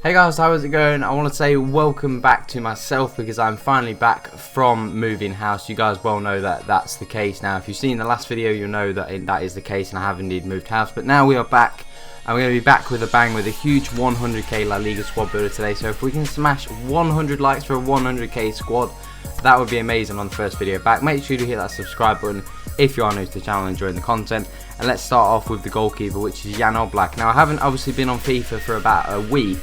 Hey guys, how is it going? I want to say welcome back to myself because I'm finally back from moving house. You guys well know that that's the case now. If you've seen the last video, you'll know that that is the case, and I have indeed moved house. But now we are back, and we're going to be back with a bang with a huge 100k La Liga squad builder today. So if we can smash 100 likes for a 100k squad, that would be amazing on the first video back. Make sure to hit that subscribe button if you are new to the channel and enjoying the content. And let's start off with the goalkeeper, which is Jan Oblak. Now I haven't obviously been on FIFA for about a week,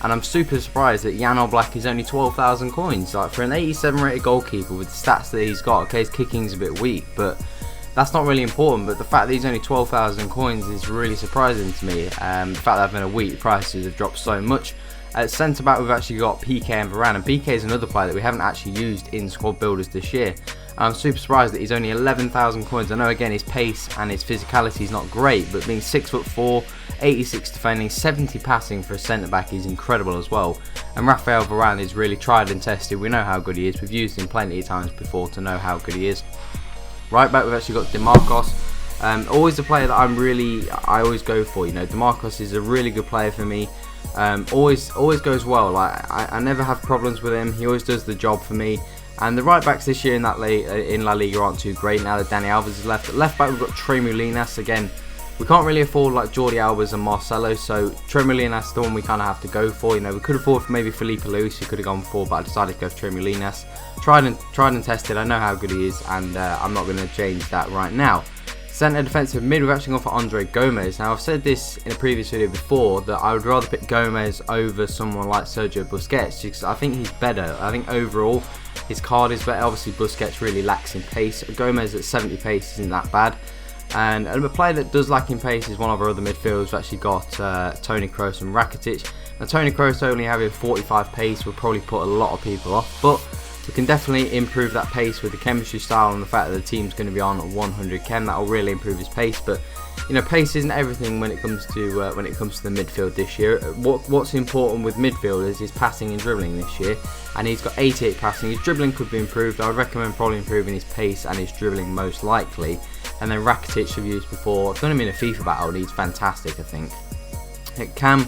and I'm super surprised that Jan Oblak is only 12,000 coins. Like, for an 87 rated goalkeeper with the stats that he's got, okay, his kicking's a bit weak, but that's not really important. But the fact that he's only 12,000 coins is really surprising to me. The fact that I've been a week, prices have dropped so much. At centre back, we've actually got PK and Varane, and PK is another player that we haven't actually used in squad builders this year. I'm super surprised that he's only 11,000 coins. I know again his pace and his physicality is not great, but being 6'4", 86 defending, 70 passing for a centre back is incredible as well. And Raphael Varane is really tried and tested. We know how good he is. We've used him plenty of times before to know how good he is. Right back, we've actually got DeMarcos. Always a player that I always go for. You know, DeMarcos is a really good player for me. Always goes well. Like, I never have problems with him. He always does the job for me. And the right backs this year in La Liga aren't too great now that Dani Alves is left. At left back, we've got Tremoulinas. Again, we can't really afford like Jordi Alba's and Marcelo, so Tremoulinas is the one we kind of have to go for. You know, we could afford maybe Felipe Luis, we could have gone for, but I decided to go for Tremoulinas. Tried and tested. I know how good he is, and I'm not going to change that right now. Centre defensive mid, we've actually gone for Andre Gomez. Now, I've said this in a previous video before that I would rather pick Gomez over someone like Sergio Busquets, because I think he's better. I think overall his card is better. Obviously, Busquets really lacks in pace. Gomez at 70 pace isn't that bad. And a player that does lack in pace is one of our other midfielders. We've actually got Toni Kroos and Rakitic. Now, Toni Kroos only having 45 pace will probably put a lot of people off, but we can definitely improve that pace with the chemistry style and the fact that the team's going to be on 100 chem. That will really improve his pace. But you know, pace isn't everything when it comes to the midfield this year. What's important with midfielders is passing and dribbling this year, and he's got 88 passing. His dribbling could be improved. I would recommend probably improving his pace and his dribbling most likely. And then Rakitic, I've used before. I've done him in a FIFA battle, and he's fantastic, I think. At cam,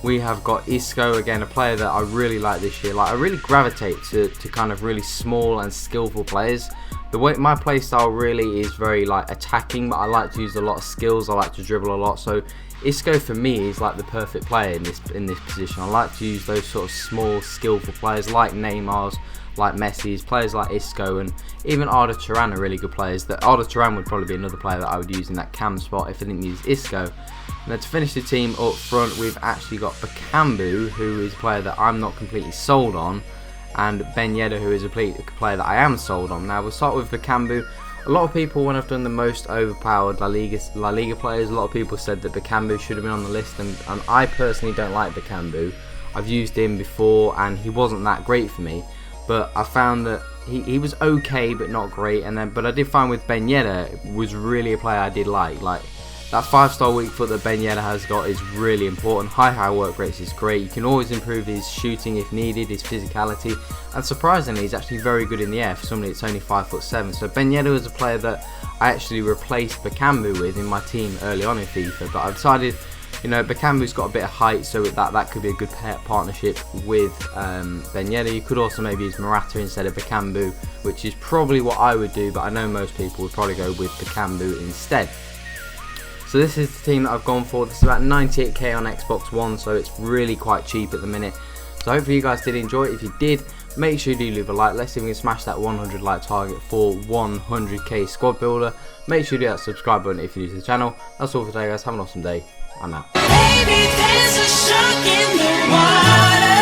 we have got Esco, again, a player that I really like this year. Like, I really gravitate to kind of really small and skillful players. The way my play style really is very like attacking, but I like to use a lot of skills. I like to dribble a lot. So Esco for me is like the perfect player in this position. I like to use those sort of small, skillful players like Neymar's, like Messi's, players like Esco, and even Arda Turan are really good players. That Arda Turan would probably be another player that I would use in that cam spot if I didn't use Esco. Now, to finish the team up front, we've actually got Bakambu, who is a player that I'm not completely sold on, and Ben Yedder, who is a player that I am sold on. Now, we'll start with Bakambu. A lot of people, when I've done the most overpowered La Liga players, a lot of people said that Bakambu should have been on the list, and I personally don't like Bakambu. I've used him before, and he wasn't that great for me. But I found that he was okay, but not great. But I did find with Ben Yedder was really a player I did like. Like, that 5-star weak foot that Ben Yedder has got is really important. High work rates is great. You can always improve his shooting if needed, his physicality, and surprisingly, he's actually very good in the air for somebody that's only 5'7". So Ben Yedder was a player that I actually replaced Bakambu with in my team early on in FIFA. But I decided, you know, Bakambu's got a bit of height, so that could be a good partnership with Ben Yedder. You could also maybe use Morata instead of Bakambu, which is probably what I would do, but I know most people would probably go with Bakambu instead. So this is the team that I've gone for. This is about 98k on Xbox One, so it's really quite cheap at the minute. So hopefully you guys did enjoy it. If you did, make sure you do leave a like. Let's see if we can smash that 100 like target for 100k squad builder. Make sure you do that subscribe button if you're new to the channel. That's all for today, guys. Have an awesome day. I'm out. Baby, there's a shark in the water.